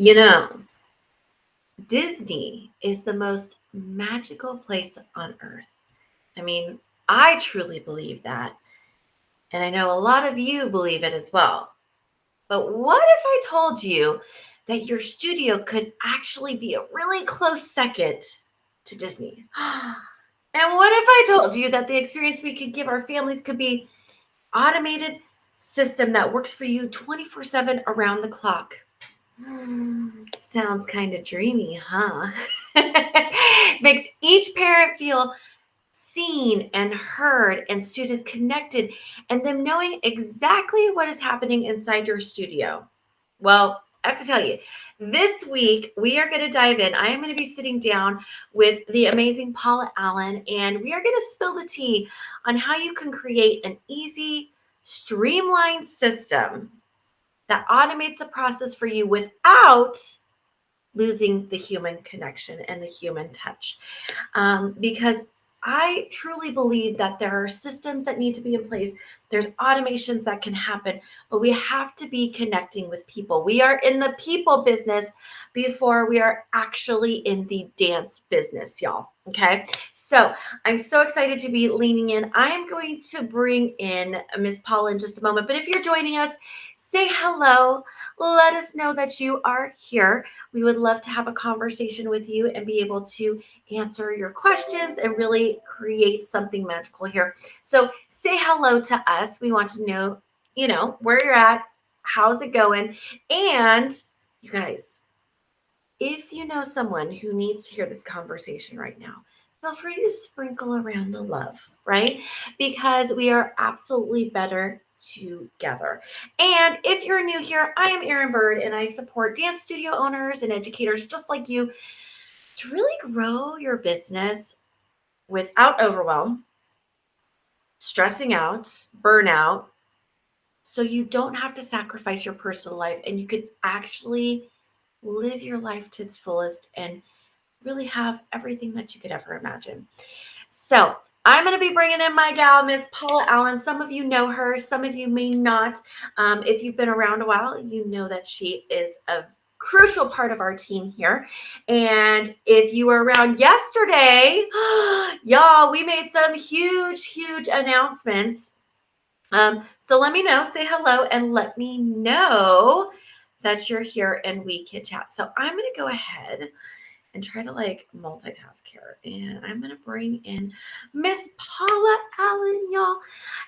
You know, Disney is the most magical place on earth. I mean, I truly believe that. And I know a lot of you believe it as well. But what if I told you that your studio could actually be a really close second to Disney? And what if I told you that the experience we could give our families could be automated system that works for you 24/7 around the clock? Sounds kind of dreamy, huh? Makes each parent feel seen and heard and students connected and them knowing exactly what is happening inside your studio. Well, I have to tell you, this week we are going to dive in. I am going to be sitting down with the amazing Paula Allen, and we are going to spill the tea on how you can create an easy, streamlined system that automates the process for you without losing the human connection and the human touch. Because I truly believe that there are systems that need to be in place. There's automations that can happen, but we have to be connecting with people. We are in the people business before we are actually in the dance business, y'all. Okay. So I'm so excited to be leaning in. I am going to bring in Miss Paula in just a moment, but if you're joining us, say hello. Let us know that you are here. We would love to have a conversation with you and be able to answer your questions and really create something magical here. So say hello to us. We want to know, where you're at, how's it going? And you guys, if you know someone who needs to hear this conversation right now, feel free to sprinkle around the love, right? Because we are absolutely better together. And if you're new here, I am Erin Bird and I support dance studio owners and educators just like you to really grow your business without overwhelm, stressing out, burnout, so you don't have to sacrifice your personal life and you could actually live your life to its fullest and really have everything that you could ever imagine. So, I'm going to be bringing in my gal, Miss Paula Allen. Some of you know her, some of you may not. If you've been around a while, you know that she is a crucial part of our team here. And if you were around yesterday, y'all, we made some huge, huge announcements. So let me know, say hello, and let me know that you're here and we can chat. So I'm going to go ahead and try to multitask here. And I'm going to bring in Miss Paula Allen, y'all.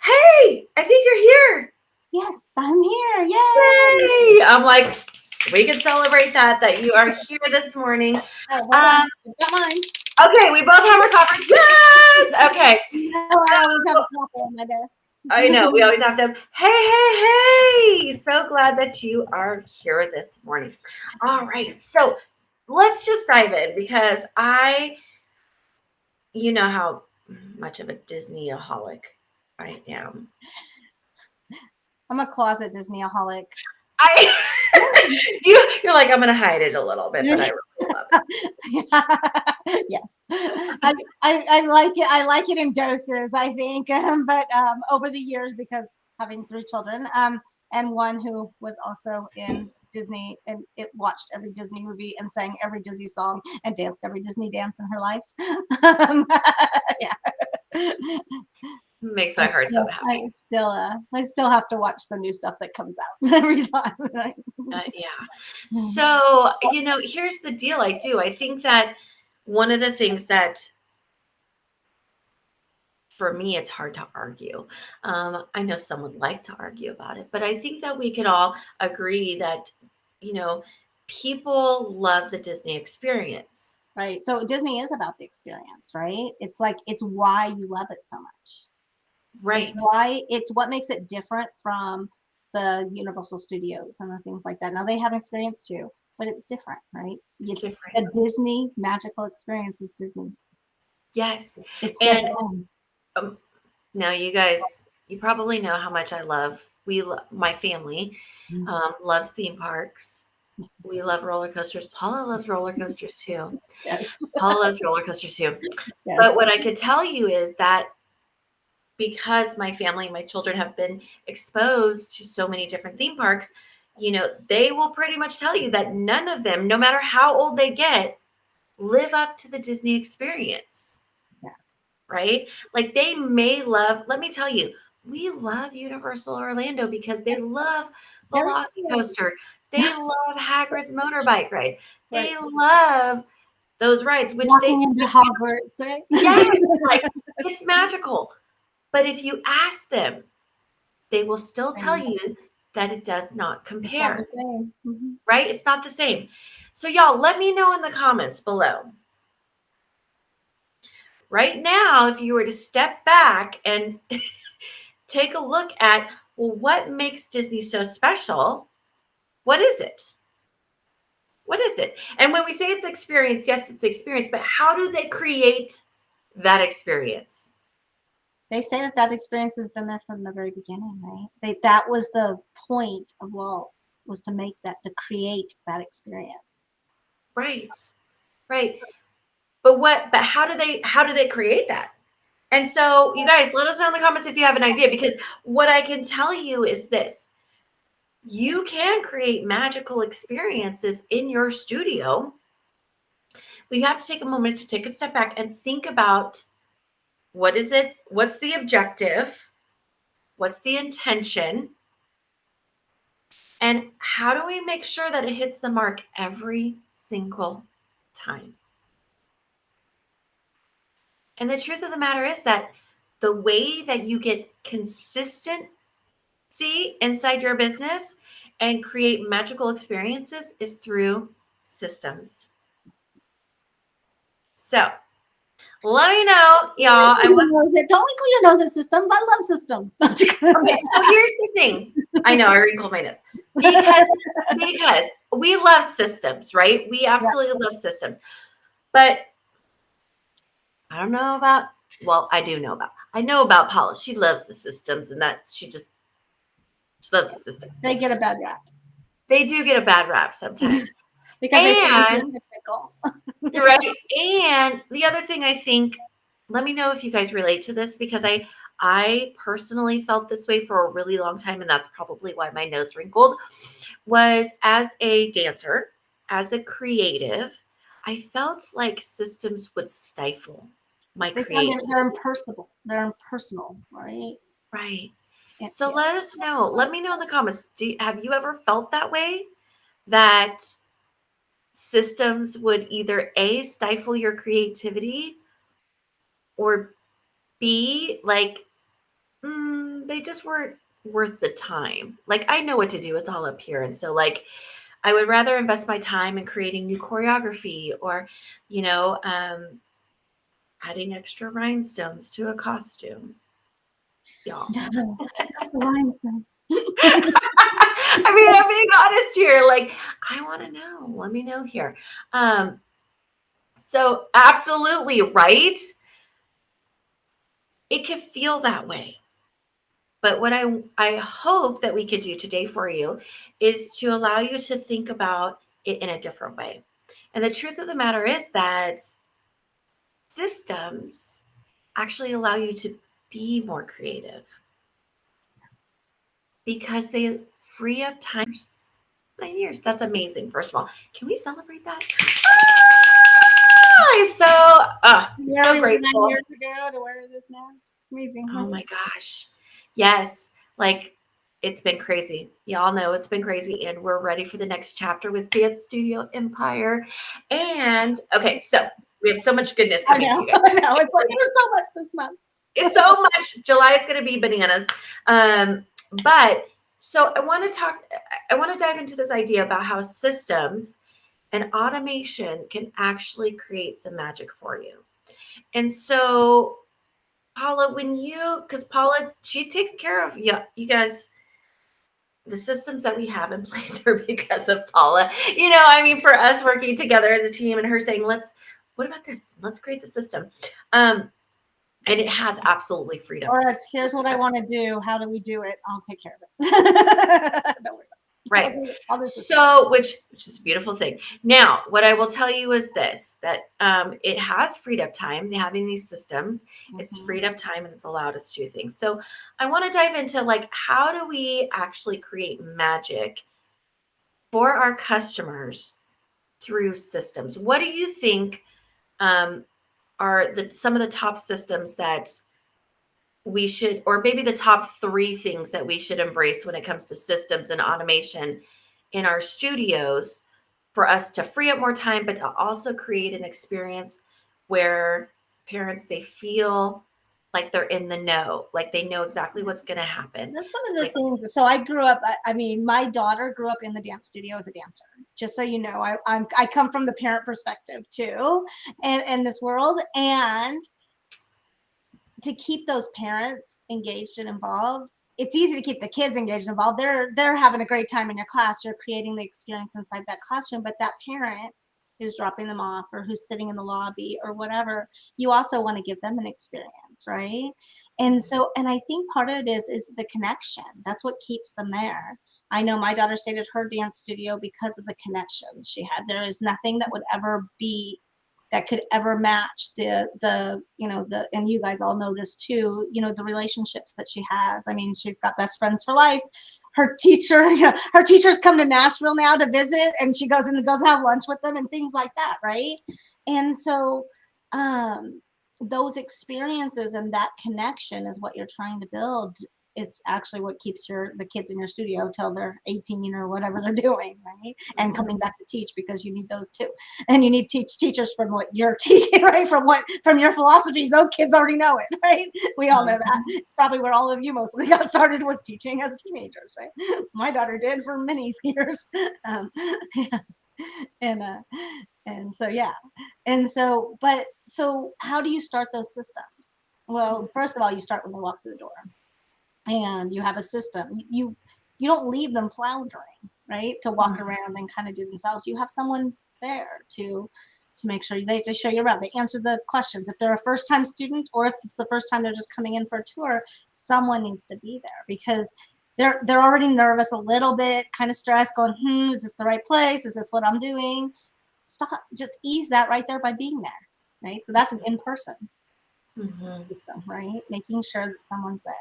Hey, I think you're here. Yes, I'm here. Yay! Yay! I'm like, we can celebrate that you are here this morning. Oh, hold on. I've got mine. Okay, we both have our coffee. Yes! Okay. You know, I always have a copy on my desk. I know, we always have to. Hey. So glad that you are here this morning. All right. So let's just dive in because you know how much of a Disney-aholic I am. I'm a closet Disney-aholic. You're like, I'm gonna hide it a little bit, but I really love it. Yes. I like it. I like it in doses, I think. But over the years, because having 3 children, and one who was also in Disney and it watched every Disney movie and sang every Disney song and danced every Disney dance in her life. Yeah. Makes my heart so happy. I still have to watch the new stuff that comes out every time. Yeah. So, here's the deal. I think that one of the things that for me, it's hard to argue. I know some would like to argue about it, but I think that we can all agree that, people love the Disney experience. Right. So Disney is about the experience, right? It's why you love it so much. Right. It's what makes it different from the Universal Studios and the things like that. Now they have an experience too, but it's different, right? It's different. A Disney magical experience is Disney. Yes. It's just now you guys, you probably know how much I love. My family loves theme parks. We love roller coasters. Paula loves roller coasters too. Yes. Paula loves roller coasters too. Yes. But what I could tell you is that because my family and my children have been exposed to so many different theme parks, they will pretty much tell you that none of them, no matter how old they get, live up to the Disney experience. Yeah. Right? Like they may love, let me tell you, we love Universal Orlando because they love Very Velocicoaster. They love Hagrid's motorbike ride. right. They love those rides, which Walking into Hogwarts, right? yes, like it's magical. But if you ask them, they will still tell you that it does not compare. Mm-hmm. Right? It's not the same. So y'all, let me know in the comments below. Right now, if you were to step back and take a look at, well, what makes Disney so special? What is it? What is it? And when we say it's experience, yes, it's experience, but how do they create that experience? They say that experience has been there from the very beginning, right? That was the point of Walt, was to create that experience. Right. Right. But how do they create that? And so you guys, let us know in the comments if you have an idea, because what I can tell you is this. You can create magical experiences in your studio. But you have to take a moment to take a step back and think about, what is it? What's the objective? What's the intention? And how do we make sure that it hits the mark every single time? And the truth of the matter is that the way that you get consistency inside your business and create magical experiences is through systems. So let me know, y'all. Don't wrinkle your nose at systems. I love systems. Okay, so here's the thing. I know I wrinkled my nose because we love systems, right? We absolutely love systems, but I don't know about. Well, I know about Paula. She loves the systems, and she loves the systems. They get a bad rap. They do get a bad rap sometimes. Because they right. And the other thing I think, let me know if you guys relate to this, because I personally felt this way for a really long time, and that's probably why my nose wrinkled, was as a dancer, as a creative, I felt like systems would stifle my creativity. They're impersonal. They're impersonal, right? Right. So let us know. Let me know in the comments. Have you ever felt that way? That systems would either A, stifle your creativity, or B, like, they just weren't worth the time. Like, I know what to do. It's all up here. And so, like, I would rather invest my time in creating new choreography, or, adding extra rhinestones to a costume. Y'all. Rhinestones. I mean, I'm being honest here. Like, I want to know. Let me know here. So absolutely right. It can feel that way. But what I hope that we could do today for you is to allow you to think about it in a different way. And the truth of the matter is that systems actually allow you to be more creative, because they free up time. 9 years. That's amazing. First of all, can we celebrate that? I'm so grateful. 9 years ago to where it is now. It's amazing. Oh my gosh. Yes. Like, it's been crazy. Y'all know it's been crazy, and we're ready for the next chapter with Dance Studio Empire. And okay, so we have so much goodness coming to you guys. I know. It's like there's so much this month. It's so much. July is going to be bananas. But so I want to dive into this idea about how systems and automation can actually create some magic for you. And so, Paula, because Paula, she takes care of you guys. The systems that we have in place are because of Paula. I mean, for us working together as a team and her saying, what about this? Let's create the system. And it has absolutely freed up. Or here's what I want to do. How do we do it? I'll take care of it. Don't worry. Right. So, which is a beautiful thing. Now, what I will tell you is this, that it has freed up time. Having these systems, it's freed up time, and it's allowed us to do things. So I want to dive into, like, how do we actually create magic for our customers through systems? What do you think um, are some of the top systems that we should, or maybe the top three things that we should embrace when it comes to systems and automation in our studios for us to free up more time, but to also create an experience where parents, they feel like they're in the know, like they know exactly what's going to happen. That's one of the Like, things. So I grew up. I mean, my daughter grew up in the dance studio as a dancer. Just so you know, I come from the parent perspective too, and in this world, and to keep those parents engaged and involved, it's easy to keep the kids engaged and involved. They're having a great time in your class. You're creating the experience inside that classroom, but that parent who's dropping them off or who's sitting in the lobby or whatever, you also want to give them an experience, right? And so, and I think part of it is the connection. That's what keeps them there. I know my daughter stayed at her dance studio because of the connections she had. There is nothing that would ever be that could ever match the the, and you guys all know this too, the relationships that she has. I mean, she's got best friends for life. Her teacher, her teachers come to Nashville now to visit, and she goes and goes have lunch with them and things like that, right? And so those experiences and that connection is what you're trying to build. It's actually what keeps the kids in your studio till they're 18 or whatever they're doing, right? And coming back to teach, because you need those too. And you need teachers from what you're teaching, right? From your philosophies. Those kids already know it, right? We all know that. It's probably where all of you mostly got started, was teaching as teenagers, right? My daughter did for many years. Yeah. and uh and so yeah. And so, but so how do you start those systems? Well, first of all, you start when they walk through the door, and you have a system. You don't leave them floundering, right? To walk around and kind of do themselves. You have someone there to make sure they show you around. They answer the questions. If they're a first time student, or if it's the first time they're just coming in for a tour, someone needs to be there, because they're already nervous a little bit, kind of stressed, going, is this the right place? Is this what I'm doing? Stop, just ease that right there by being there, right? So that's an in-person system, right? Making sure that someone's there.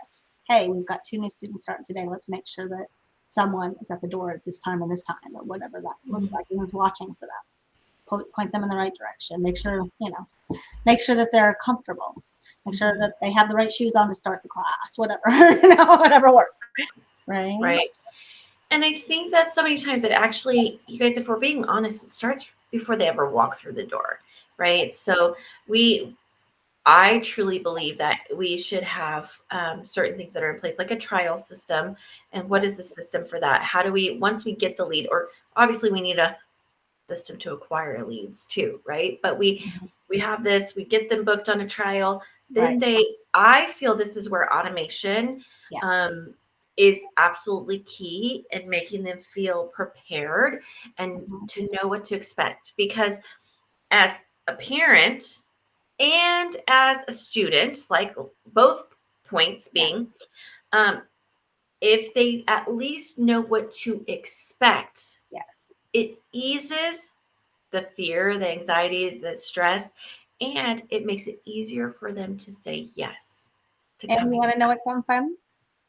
Hey, we've got 2 new students starting today. Let's make sure that someone is at the door at this time and this time, or whatever that looks like, and is watching for them. Point them in the right direction. Make sure that they're comfortable. Make sure that they have the right shoes on to start the class. Whatever, whatever works. Right. right. And I think that so many times it actually, you guys, if we're being honest, it starts before they ever walk through the door, right? So I truly believe that we should have certain things that are in place, like a trial system. And what is the system for that? How do we, once we get the lead, or obviously we need a system to acquire leads too, right? But we have this, we get them booked on a trial. Then I feel this is where automation is absolutely key in making them feel prepared and to know what to expect. Because as a parent, and as a student, like both points being, if they at least know what to expect, it eases the fear, the anxiety, the stress, and it makes it easier for them to say yes. And you want to know what's something fun?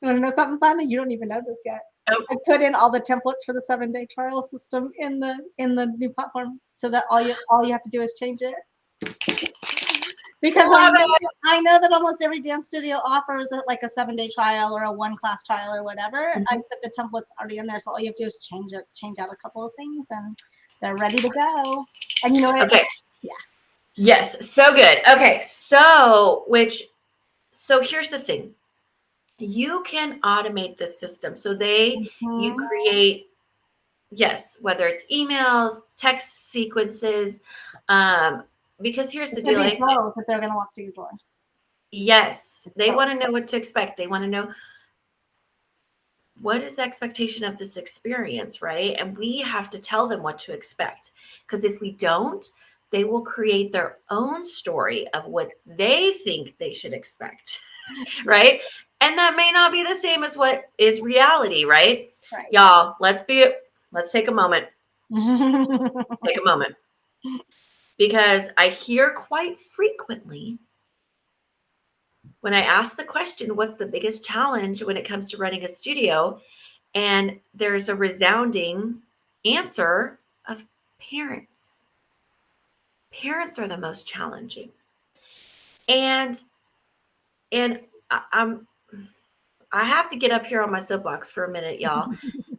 You want to know something fun? You don't even know this yet. Oh. I put in all the templates for the 7-day trial system in the new platform, so that all you have to do is change it. Because I know that almost every dance studio offers like a 7-day trial or a 1-class trial or whatever. I put the templates already in there, so all you have to do is change out a couple of things, and they're ready to go. And you know what? Okay. Yeah. Yes. So good. Okay. So here's the thing. You can automate the system. So you create, yes, whether it's emails, text sequences, because here's the deal. If they're going to walk through your door. Yes, they want to know what to expect. They want to know what is the expectation of this experience, right? And we have to tell them what to expect, because if we don't, they will create their own story of what they think they should expect, right? And that may not be the same as what is reality, right? Y'all, let's take a moment. Take a moment. Because I hear quite frequently when I ask the question, what's the biggest challenge when it comes to running a studio? And there's a resounding answer of parents. Parents are the most challenging. And I have to get up here on my soapbox for a minute, y'all,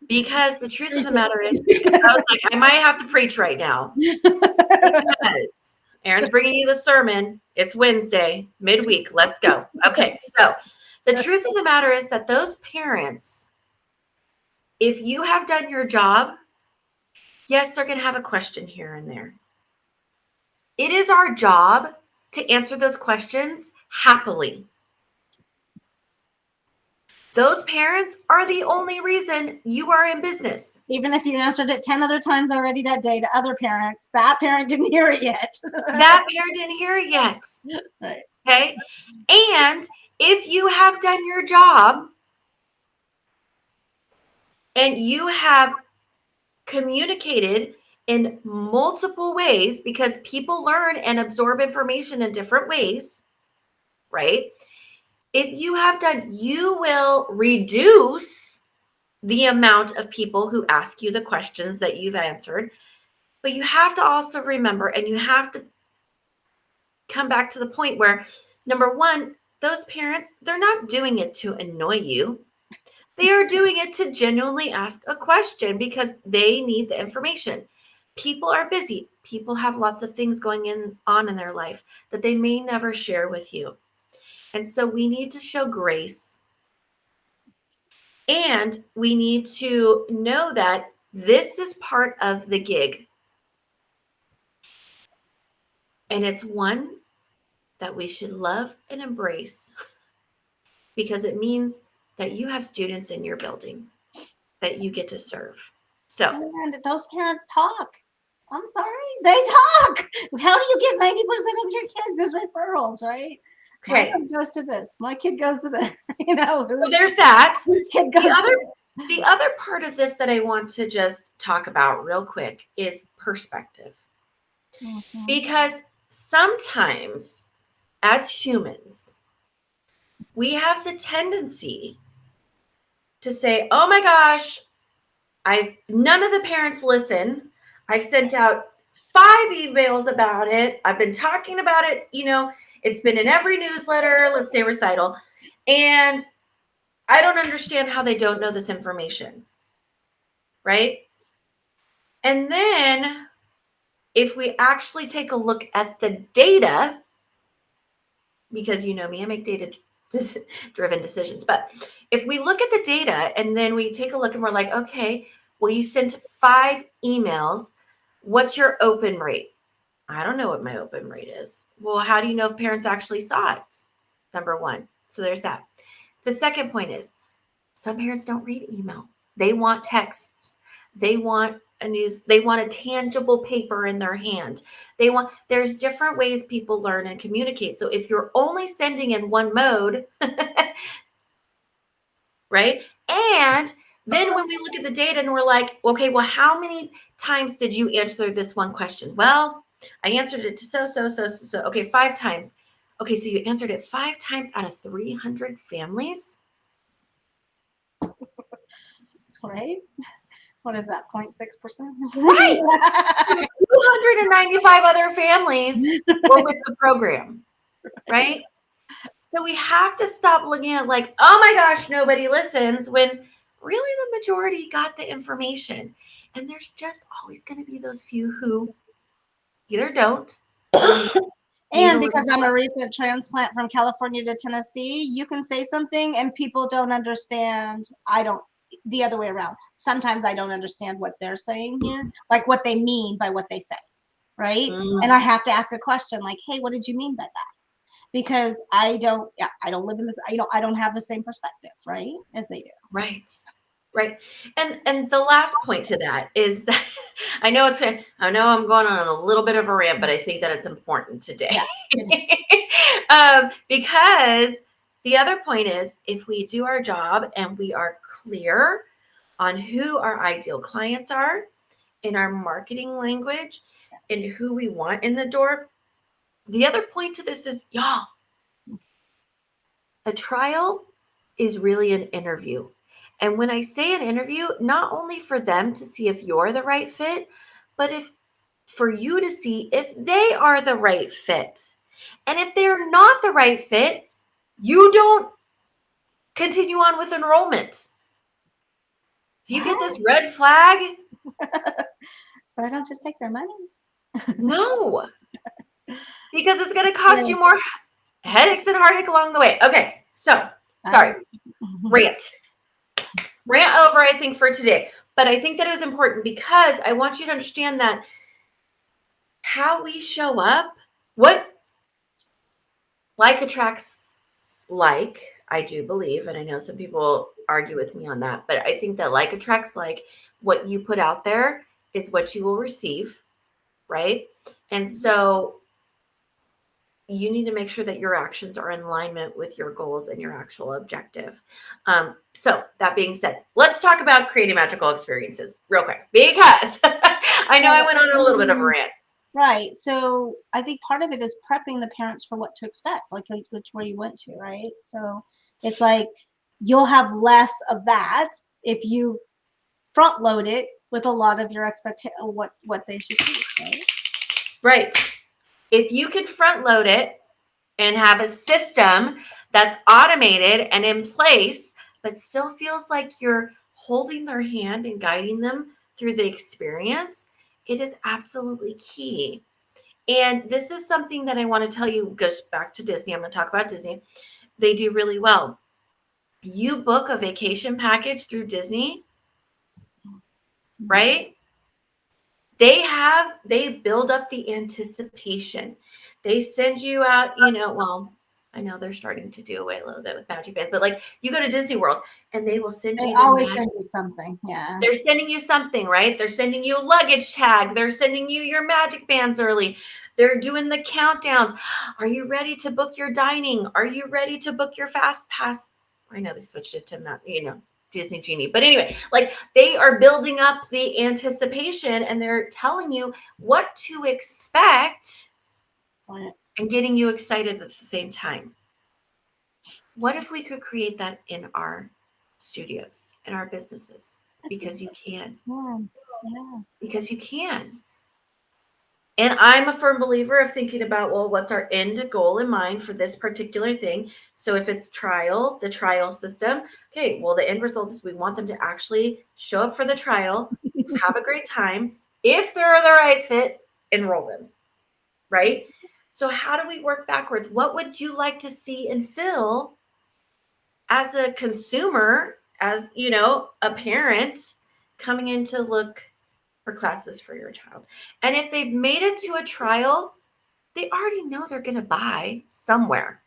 because the truth of the matter is, I was like, I might have to preach right now. Because Erin's bringing you the sermon. It's Wednesday, midweek. Let's go. Okay, so the truth of the matter is that those parents, if you have done your job, yes, they're going to have a question here and there. It is our job to answer those questions happily. Those parents are the only reason you are in business. Even if you answered it 10 other times already that day to other parents, that parent didn't hear it yet. That parent didn't hear it yet. Right. Okay. And if you have done your job and you have communicated in multiple ways, because people learn and absorb information in different ways, right? If you have done, you will reduce the amount of people who ask you the questions that you've answered. But you have to also remember, and you have to come back to the point where, number one, those parents, they're not doing it to annoy you. They are doing it to genuinely ask a question because they need the information. People are busy. People have lots of things going on in their life that they may never share with you. And so we need to show grace. And we need to know that this is part of the gig. And it's one that we should love and embrace because it means that you have students in your building that you get to serve. So, and those parents talk. I'm sorry, they talk. How do you get 90% of your kids as referrals, right? okay. My kid goes to this. My kid goes to that. You know, So there's that. whose kid goes The other part of this that I want to just talk about real quick is perspective. Mm-hmm. Because sometimes as humans, we have the tendency to say, oh my gosh, none of the parents listen. I've sent out 5 emails about it. I've been talking about it. It's been in every newsletter, let's say recital. And I don't understand how they don't know this information. Right? And then if we actually take a look at the data, because you know me, I make data-driven decisions. But if we look at the data and then we take a look and we're like, okay, well, you sent 5 emails. What's your open rate? I don't know what my open rate is. Well, how do you know if parents actually saw it? Number one. So there's that. The second point is some parents don't read email. They want text. They want they want a tangible paper in their hand. There's different ways people learn and communicate. So if you're only sending in one mode, right? And then when we look at the data and we're like, okay, well, how many times did you answer this one question? Well, I answered it to so. Okay, 5 times. Okay, so you answered it 5 times out of 300 families? right? What is that, 0.6%? Right. 295 other families were with the program, right? So we have to stop looking at like, oh my gosh, nobody listens, when really the majority got the information. And there's just always going to be those few who either don't. And because I'm a recent transplant from California to Tennessee, you can say something and people don't understand. The other way around. Sometimes I don't understand what they're saying here, like what they mean by what they say, right? And I have to ask a question like, hey, what did you mean by that? Because I don't live in this, I don't have the same perspective, right, as they do. Right. And the last point to that is that I know I'm going on a little bit of a rant, but I think that it's important today. Yeah, because the other point is, if we do our job and we are clear on who our ideal clients are in our marketing language, yes, and who we want in the door, the other point to this is, y'all, a trial is really an interview. And when I say an interview, not only for them to see if you're the right fit, but if for you to see if they are the right fit. And if they're not the right fit, you don't continue on with enrollment. If you get this red flag, But I don't just take their money. no, because it's going to cost you more headaches and heartache along the way. Okay, so sorry, rant over, I think, for today. But I think that it was important because I want you to understand that how we show up, what like attracts like, I do believe, and I know some people argue with me on that, but I think that like attracts like. What you put out there is what you will receive, right? And so you need to make sure that your actions are in alignment with your goals and your actual objective. So that being said, let's talk about creating magical experiences real quick, because I know I went on a little bit of a rant. Right. So I think part of it is prepping the parents for what to expect, like which where you went to, right? So it's like you'll have less of that if you front load it with a lot of your expectation, what they should do, right? Right. If you could front load it and have a system that's automated and in place, but still feels like you're holding their hand and guiding them through the experience, it is absolutely key. And this is something that I want to tell you, goes back to Disney. I'm going to talk about Disney. They do really well. You book a vacation package through Disney, right? They build up the anticipation. They send you out, well, I know they're starting to do away a little bit with magic bands, but like you go to Disney World and they will send They you always send you something. Yeah. They're sending you something, right? They're sending you a luggage tag. They're sending you your magic bands early. They're doing the countdowns. Are you ready to book your dining? Are you ready to book your fast pass? I know they switched it to not, Disney Genie. But anyway, like they are building up the anticipation and they're telling you what to expect and getting you excited at the same time. What if we could create that in our studios, in our businesses? Because you can. Yeah. Because you can. And I'm a firm believer of thinking about, well, what's our end goal in mind for this particular thing? So if it's the trial system, okay, well, the end result is we want them to actually show up for the trial, have a great time. If they're the right fit, enroll them, right? So how do we work backwards? What would you like to see and feel as a consumer, as, a parent coming in to look for classes for your child? And if they've made it to a trial, they already know they're going to buy somewhere.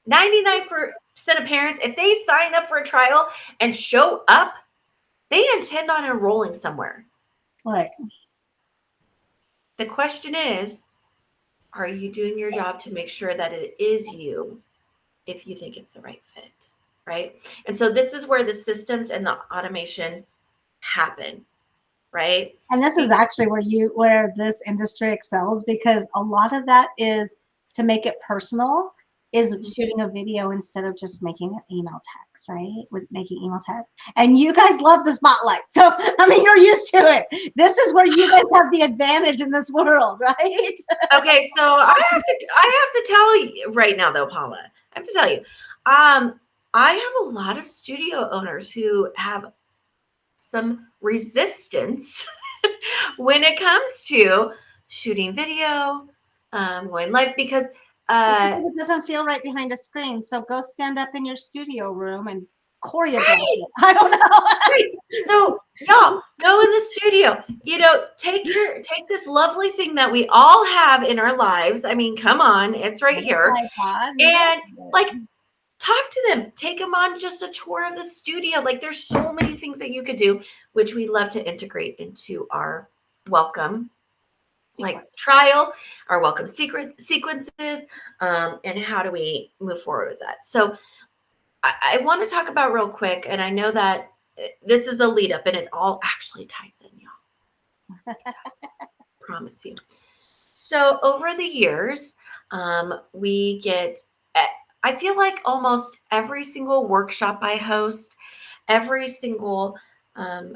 99% of parents, if they sign up for a trial and show up, they intend on enrolling somewhere. Right. The question is, are you doing your job to make sure that it is you if you think it's the right fit, right? And so this is where the systems and the automation happen, right? And this is actually where this industry excels, because a lot of that is to make it personal, is shooting a video instead of just making an email text, right? With making email text. And you guys love the spotlight. So, I mean, you're used to it. This is where you guys have the advantage in this world, right? Okay, so I have to tell you right now though, Paula, I have to tell you, I have a lot of studio owners who have some resistance when it comes to shooting video, going live, because It doesn't feel right behind a screen. So go stand up in your studio room and choreograph it. I don't know. Right. So y'all go in the studio, take this lovely thing that we all have in our lives. I mean, come on, it's right here. And like, talk to them, take them on just a tour of the studio. Like, there's so many things that you could do, which we love to integrate into our welcome, like trial, our welcome sequences, and how do we move forward with that? So I want to talk about real quick, and I know that this is a lead up and it all actually ties in, y'all. Promise you. So over the years, we get I feel like almost every single workshop I host, every single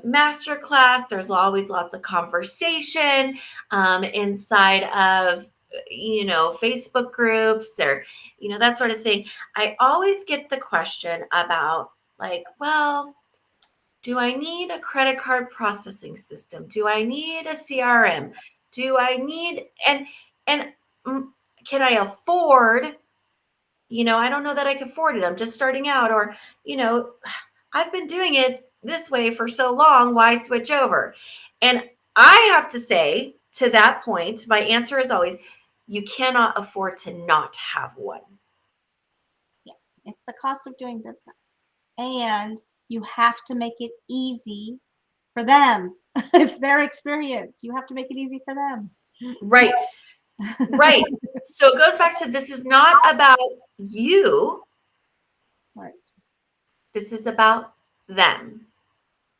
master class, there's always lots of conversation inside of, Facebook groups or, that sort of thing. I always get the question about, like, well, do I need a credit card processing system? Do I need a CRM? Do I need, and mm, can I afford, I don't know that I can afford it. I'm just starting out, or, you know, I've been doing it this way for so long. Why switch over? And I have to say, to that point, my answer is always, you cannot afford to not have one. Yeah, it's the cost of doing business. And you have to make it easy for them. It's their experience. You have to make it easy for them. Right. Right. So it goes back to, this is not about you. Right. This is about them.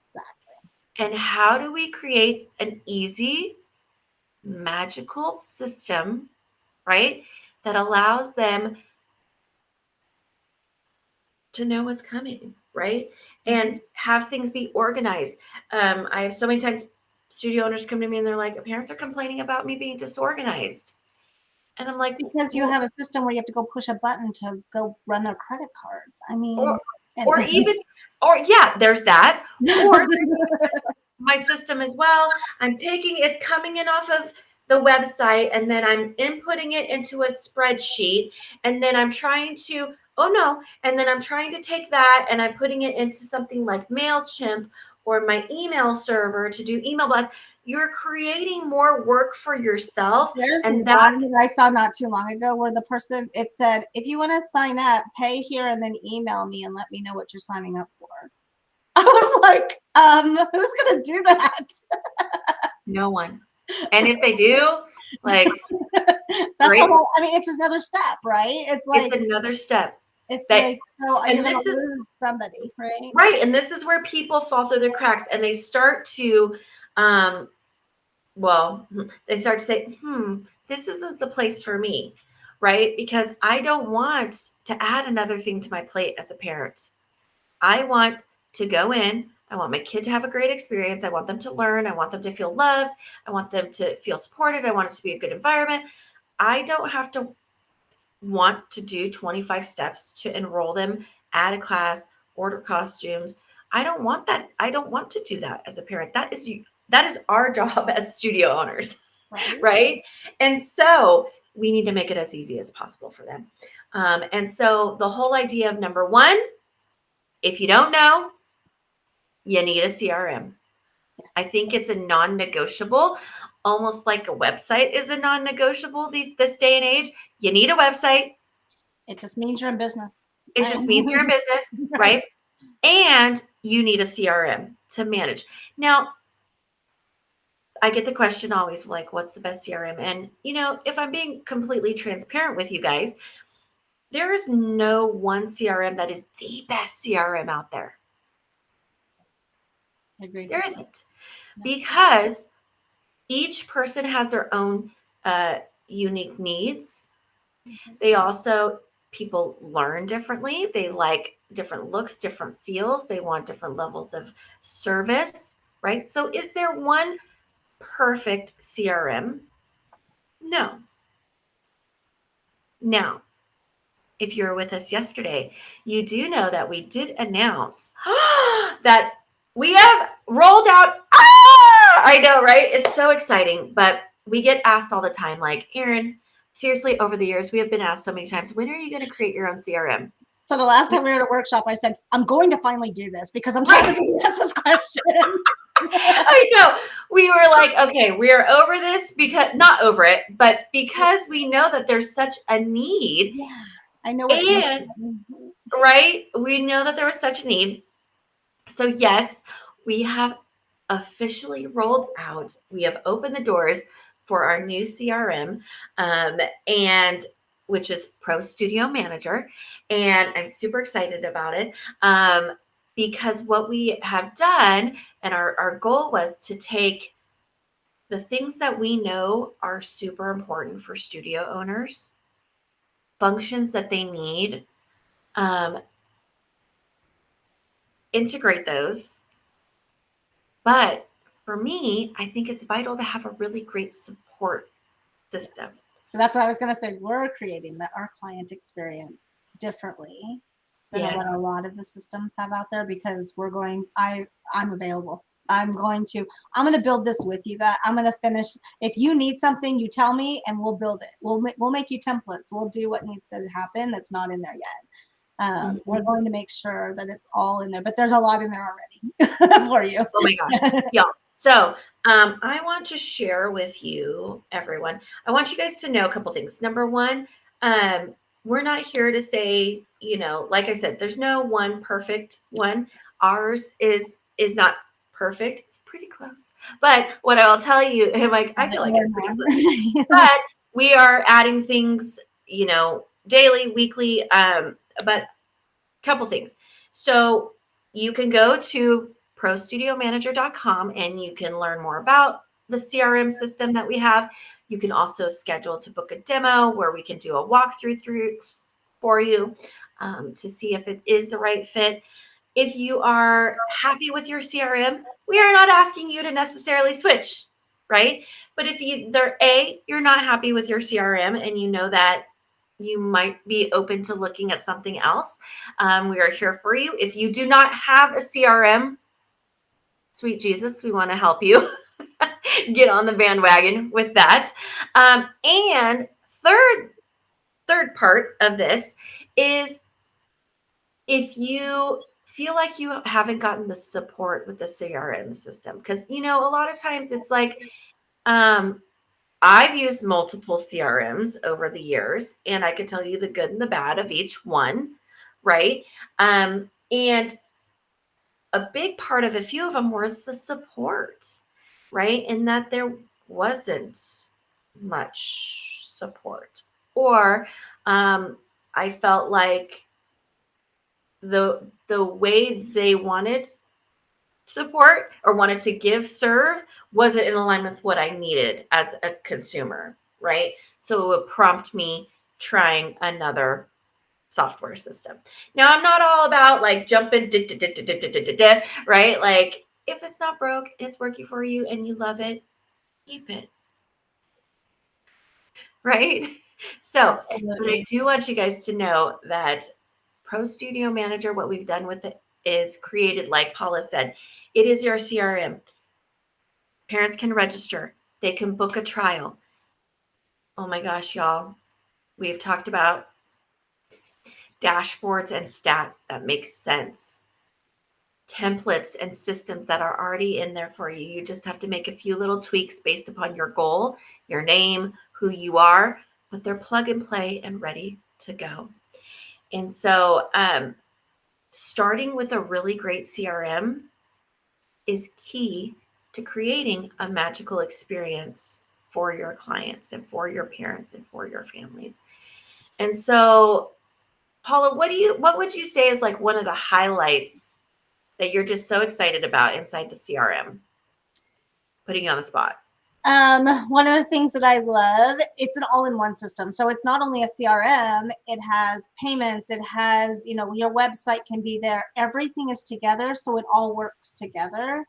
Exactly. And how do we create an easy, magical system, right, that allows them to know what's coming, right? And have things be organized. I have so many times studio owners come to me and they're like, parents are complaining about me being disorganized. And I'm like, because you have a system where you have to go push a button to go run their credit cards. I mean, or even, or yeah, there's that. Or my system as well. It's coming in off of the website, and then I'm inputting it into a spreadsheet, and then I'm trying to, oh no, and then I'm trying to take that and I'm putting it into something like MailChimp or my email server to do email blasts. You're creating more work for yourself. There's And one that I saw not too long ago where the person, it said, if you want to sign up, pay here and then email me and let me know what you're signing up for. I was like, who's gonna do that? no one. And if they do, like, that's great. all, I mean, it's another step, right? It's like, it's another step. it's that, like, so and you're gonna this is lose somebody, right? right. And this is where people fall through the cracks, and they start to, they start to say, this isn't the place for me, right? Because I don't want to add another thing to my plate as a parent. I want to go in. I want my kid to have a great experience. I want them to learn. I want them to feel loved. I want them to feel supported. I want it to be a good environment. I don't have to want to do 25 steps to enroll them, add a class, order costumes. I don't want that. I don't want to do that as a parent. That is our job as studio owners, right? And so we need to make it as easy as possible for them. And so the whole idea of, number one, if you don't know, you need a CRM. I think it's a non-negotiable, almost like a website is a non-negotiable this day and age. You need a website. It just means you're in business. It just means you're in business, right? And you need a CRM to manage. Now, I get the question always, like, what's the best CRM? And, if I'm being completely transparent with you guys, there is no one CRM that is the best CRM out there. Agreed. There isn't. Because each person has their own unique needs. They also, people learn differently. They like different looks, different feels. They want different levels of service, right? So is there one perfect CRM? No. Now, if you were with us yesterday, you do know that we did announce that we have rolled out. I know, right? It's so exciting, but we get asked all the time, like, Erin, seriously, over the years, we have been asked so many times, when are you going to create your own CRM? So the last time we were at a workshop, I said, I'm going to finally do this because I'm tired of being asked this question. I know. We were like, okay, we're over this, because not over it, but because we know that there's such a need. Yeah, I know. And right, we know that there was such a need. So yes, we have officially rolled out. We have opened the doors for our new CRM, and which is Pro Studio Manager, and I'm super excited about it. Because what we have done, and our goal was to take the things that we know are super important for studio owners, functions that they need Um, integrate those. But for me, I think it's vital to have a really great support system. So that's what I was going to say. We're creating our client experience differently than what a lot of the systems have out there, because I'm available. I'm going to build this with you guys. I'm going to finish. If you need something, you tell me and we'll build it. We'll make you templates. We'll do what needs to happen that's not in there yet. We're going to make sure that it's all in there, but there's a lot in there already for you. Oh my gosh. Yeah. So I want to share with you, everyone. I want you guys to know a couple things. Number one, we're not here to say, like I said, there's no one perfect one. Ours is not perfect. It's pretty close. But what I'll tell you, I feel like it's pretty close. But we are adding things, daily, weekly. But couple things. So you can go to prostudiomanager.com and you can learn more about the CRM system that we have. You can also schedule to book a demo where we can do a walkthrough for you to see if it is the right fit. If you are happy with your CRM, we are not asking you to necessarily switch, right? But if you're not happy with your CRM and you know that you might be open to looking at something else, we are here for you. If you do not have a CRM, sweet Jesus, we want to help you get on the bandwagon with that. And third part of this is, if you feel like you haven't gotten the support with the CRM system, because a lot of times it's like, I've used multiple CRMs over the years, and I can tell you the good and the bad of each one, right? And a big part of a few of them was the support, right? And that there wasn't much support, or I felt like the way they wanted support or wanted to serve wasn't in alignment with what I needed as a consumer, right? So it would prompt me trying another software system. Now, I'm not all about like jumping, right? Like, if it's not broke, it's working for you and you love it, keep it, right? So, but I do want you guys to know that Pro Studio Manager, what we've done with it is created, like Paula said, it is your CRM. Parents can register. They can book a trial. Oh my gosh, y'all. We've talked about dashboards and stats that make sense. Templates and systems that are already in there for you. You just have to make a few little tweaks based upon your goal, your name, who you are, but they're plug and play and ready to go. And so starting with a really great CRM is key to creating a magical experience for your clients and for your parents and for your families. And so, Paula, what would you say is like one of the highlights that you're just so excited about inside the CRM? Putting you on the spot. One of the things that I love, it's an all-in-one system. So it's not only a CRM, it has payments, it has, your website can be there. Everything is together, so it all works together.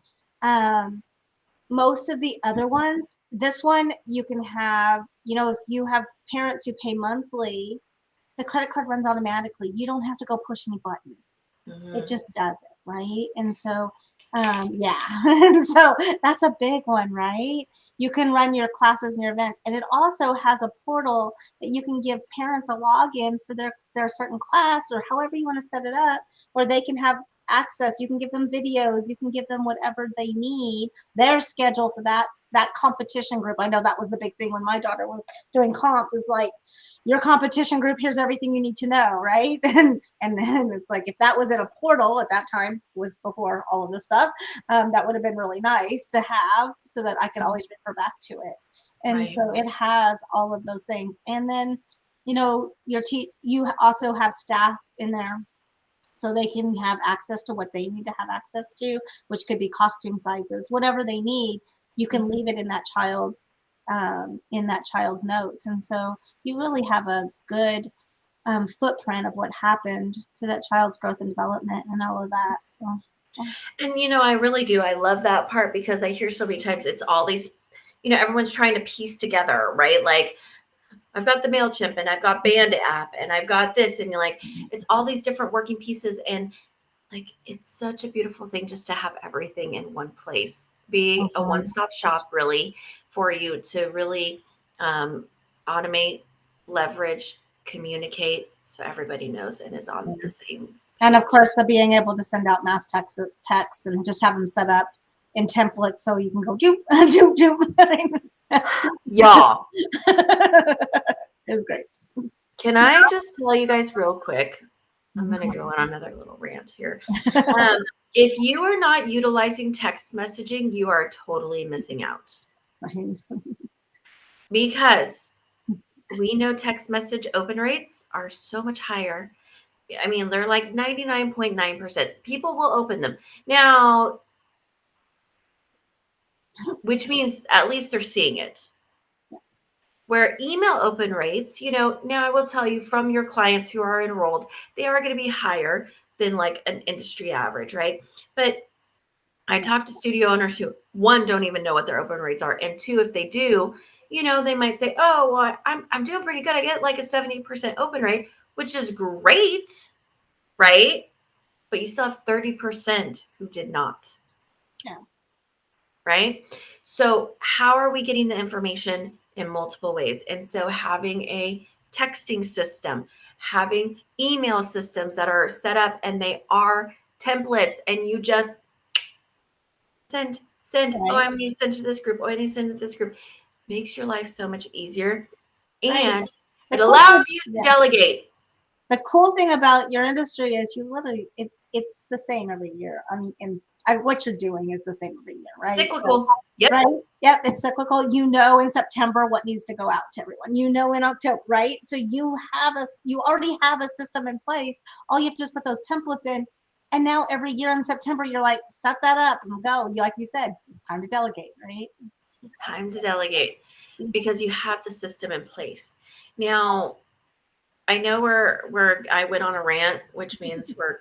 Most of the other ones, this one you can have, if you have parents who pay monthly, the credit card runs automatically. You don't have to go push any buttons. It just does it, right? And so, yeah. And so that's a big one, right? You can run your classes and your events. And it also has a portal that you can give parents a login for their certain class, or however you want to set it up, where they can have access. You can give them videos. You can give them whatever they need. Their schedule for that competition group. I know that was the big thing when my daughter was doing comp, was like, your competition group, here's everything you need to know, right? And then it's like, if that was in a portal at that time, was before all of this stuff, that would have been really nice to have, so that I could always refer back to it. And right. So it has all of those things. And then, you also have staff in there, so they can have access to what they need to have access to, which could be costume sizes, whatever they need. You can leave it in that child's notes. And so you really have a good footprint of what happened to that child's growth and development and all of that. So, And I really do. I love that part because I hear so many times it's all these, everyone's trying to piece together, right? Like I've got the MailChimp and I've got Band app and I've got this, and you're like, it's all these different working pieces. And like, it's such a beautiful thing just to have everything in one place, be a one-stop shop really for you to really automate, leverage, communicate so everybody knows and is on the same and of page. course, the being able to send out mass texts and just have them set up in templates so you can go joop, joop, joop. Y'all, It's great. can I just tell you guys real quick? I'm going to go on another little rant here. If you are not utilizing text messaging, you are totally missing out. Because we know text message open rates are so much higher. I mean, they're like 99.9%. People will open them. Now, which means at least they're seeing it. Where email open rates, now I will tell you from your clients who are enrolled, they are going to be higher than like an industry average, right? But I talk to studio owners who, one, don't even know what their open rates are, and two, if they do, they might say, "Oh, well, I'm doing pretty good. I get like a 70% open rate, which is great, right?" But you still have 30% who did not. Yeah. Right? So how are we getting the information in multiple ways? And so having a texting system, having email systems that are set up and they are templates, and you just send. Right. Oh, I'm going to send to this group. Oh, I need to send to this group. Makes your life so much easier. And it allows you to delegate. The cool thing about your industry is you literally, it's the same every year. I mean, what you're doing is the same every year, right? Cyclical. Yep. Right? Yep, it's cyclical. In September what needs to go out to everyone. In October, right? So you already have a system in place. All you have to do is put those templates in. And now every year in September, you're like, set that up and go. Like you said, it's time to delegate, right? Time to delegate because you have the system in place. Now, I know I went on a rant, which means we're,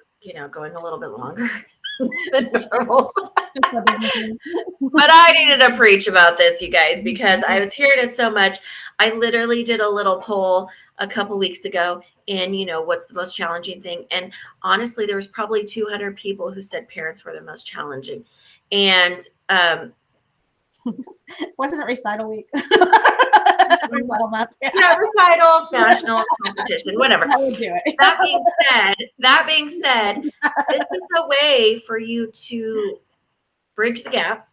going a little bit longer than normal. But I needed to preach about this, you guys, because I was hearing it so much. I literally did a little poll a couple weeks ago, and what's the most challenging thing? And honestly, there was probably 200 people who said parents were the most challenging. And wasn't it recital week? Recital month. Yeah, recitals, national competition, whatever. I would do it. That being said, this is a way for you to bridge the gap,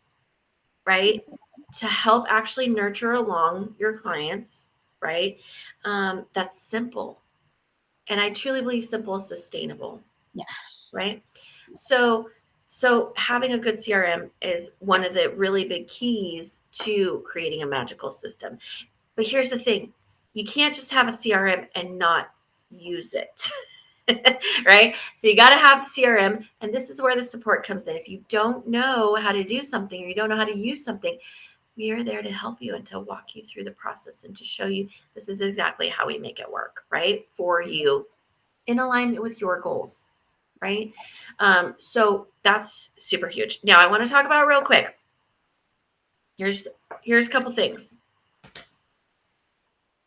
right? To help actually nurture along your clients, right? That's simple. And I truly believe simple is sustainable. Yeah. Right? So having a good CRM is one of the really big keys to creating a magical system. But here's the thing. You can't just have a CRM and not use it. Right? So you got to have the CRM, and this is where the support comes in. If you don't know how to do something or you don't know how to use something, we are there to help you and to walk you through the process and to show you this is exactly how we make it work, right? For you in alignment with your goals, right? So that's super huge. Now I want to talk about real quick. Here's a couple things.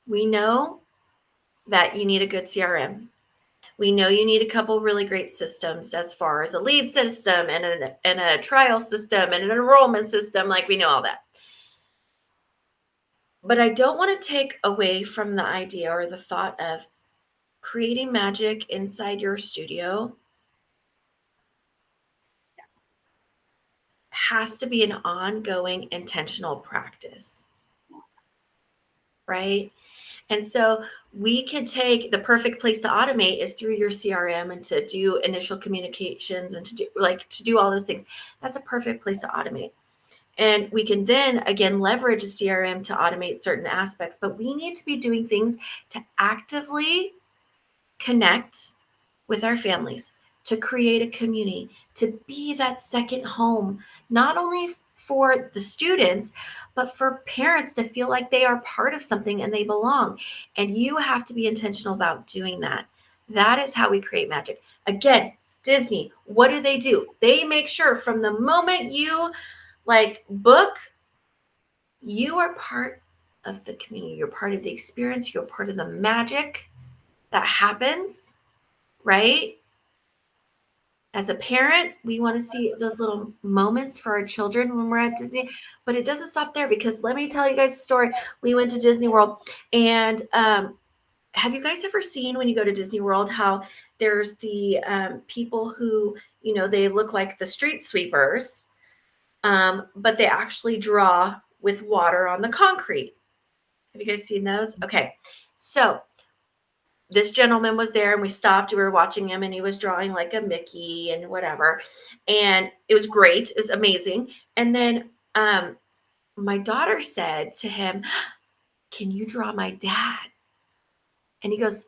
We know that you need a good CRM. We know you need a couple really great systems as far as a lead system and a trial system and an enrollment system. Like, we know all that. But I don't want to take away from the idea or the thought of creating magic inside your studio has to be an ongoing intentional practice, right? And so we can take the perfect place to automate is through your CRM and to do initial communications and to do all those things. That's a perfect place to automate. And we can then again leverage a CRM to automate certain aspects, but we need to be doing things to actively connect with our families, to create a community, to be that second home, not only for the students, but for parents to feel like they are part of something and they belong. And you have to be intentional about doing that. That is how we create magic. Again, Disney, what do? They make sure from the moment you book, you are part of the community. You're part of the experience. You're part of the magic that happens, right? As a parent, we want to see those little moments for our children when we're at Disney, but it doesn't stop there, because let me tell you guys a story. We went to Disney World, and have you guys ever seen, when you go to Disney World, how there's the people who, they look like the street sweepers, but they actually draw with water on the concrete? Have you guys seen those? Okay. So this gentleman was there, and we stopped. We were watching him, and he was drawing like a Mickey and whatever. And it was great. It was amazing. And then my daughter said to him, "Can you draw my dad?" And he goes,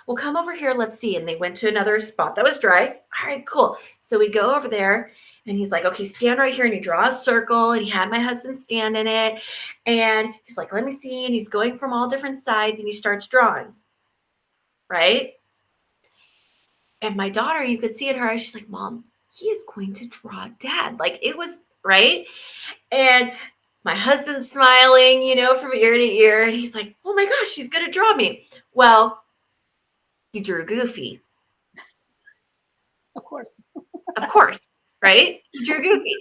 "Well, come over here. Let's see." And they went to another spot that was dry. All right, cool. So we go over there, and he's like, "Okay, stand right here." And he draws a circle, and he had my husband stand in it. And he's like, "Let me see." And he's going from all different sides, and he starts drawing, right? And my daughter, you could see in her eyes, she's like, "Mom, he is going to draw dad." Like, it was, right? And my husband's smiling, from ear to ear. And he's like, "Oh my gosh, she's going to draw me." Well, he drew Goofy. Of course. Of course, right? He drew Goofy,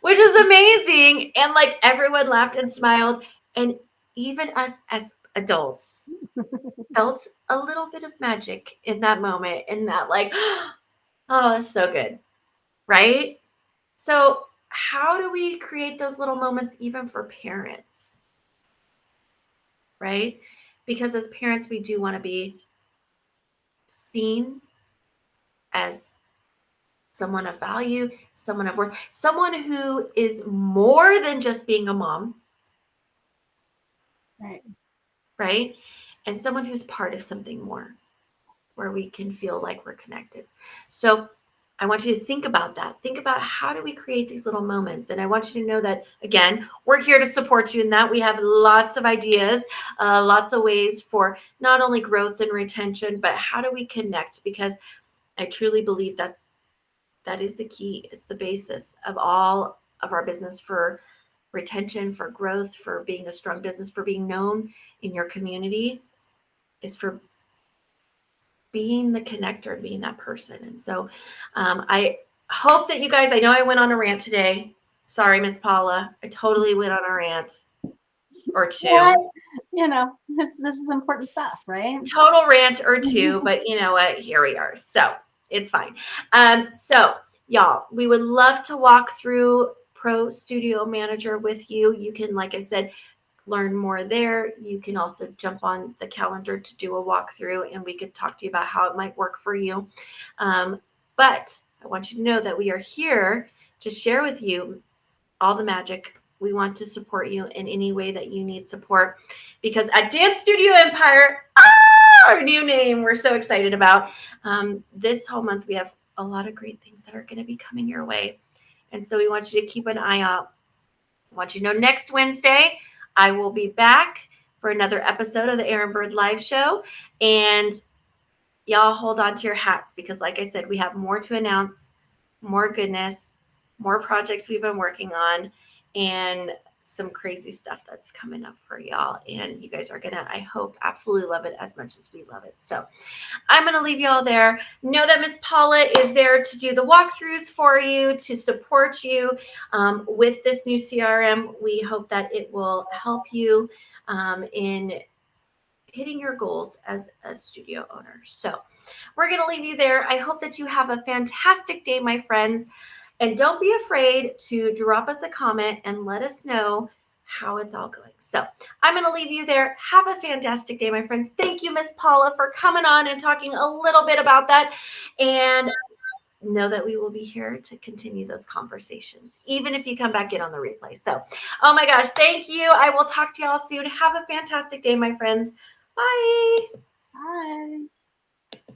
which is amazing. And everyone laughed and smiled. And even us as adults felt a little bit of magic in that moment, in that, oh, that's so good, right? So, how do we create those little moments even for parents, right? Because as parents, we do want to be seen as someone of value, someone of worth, someone who is more than just being a mom, Right. right? And someone who's part of something more, where we can feel like we're connected. So I want you to think about that. Think about, how do we create these little moments? And I want you to know that, again, we're here to support you in that. We have lots of ideas, lots of ways for not only growth and retention, but how do we connect? Because I truly believe that is the key. It's the basis of all of our business, for retention, for growth, for being a strong business, for being known in your community, is for being the connector, being that person. And so I hope that you guys, I know I went on a rant today. Sorry, Miss Paula. I totally went on a rant or two. What? This is important stuff, right? Total rant or two, but you know what? Here we are. So it's fine. So y'all, we would love to walk through Pro Studio Manager with you. You can, like I said, learn more there. You can also jump on the calendar to do a walkthrough, and we could talk to you about how it might work for you. But I want you to know that we are here to share with you all the magic. We want to support you in any way that you need support, because at Dance Studio Empire, our new name, we're so excited about, this whole month, we have a lot of great things that are going to be coming your way. And so we want you to keep an eye out. I want you to know, next Wednesday, I will be back for another episode of the Aaron Bird Live Show. And y'all hold on to your hats, because like I said, we have more to announce, more goodness, more projects we've been working on, and some crazy stuff that's coming up for y'all. And you guys are going to, I hope, absolutely love it as much as we love it. So I'm going to leave y'all there. Know that Miss Paula is there to do the walkthroughs for you, to support you with this new CRM. We hope that it will help you in hitting your goals as a studio owner. So we're going to leave you there. I hope that you have a fantastic day, my friends. And don't be afraid to drop us a comment and let us know how it's all going. So I'm going to leave you there. Have a fantastic day, my friends. Thank you, Miss Paula, for coming on and talking a little bit about that. And know that we will be here to continue those conversations, even if you come back in on the replay. So, oh my gosh, thank you. I will talk to y'all soon. Have a fantastic day, my friends. Bye. Bye.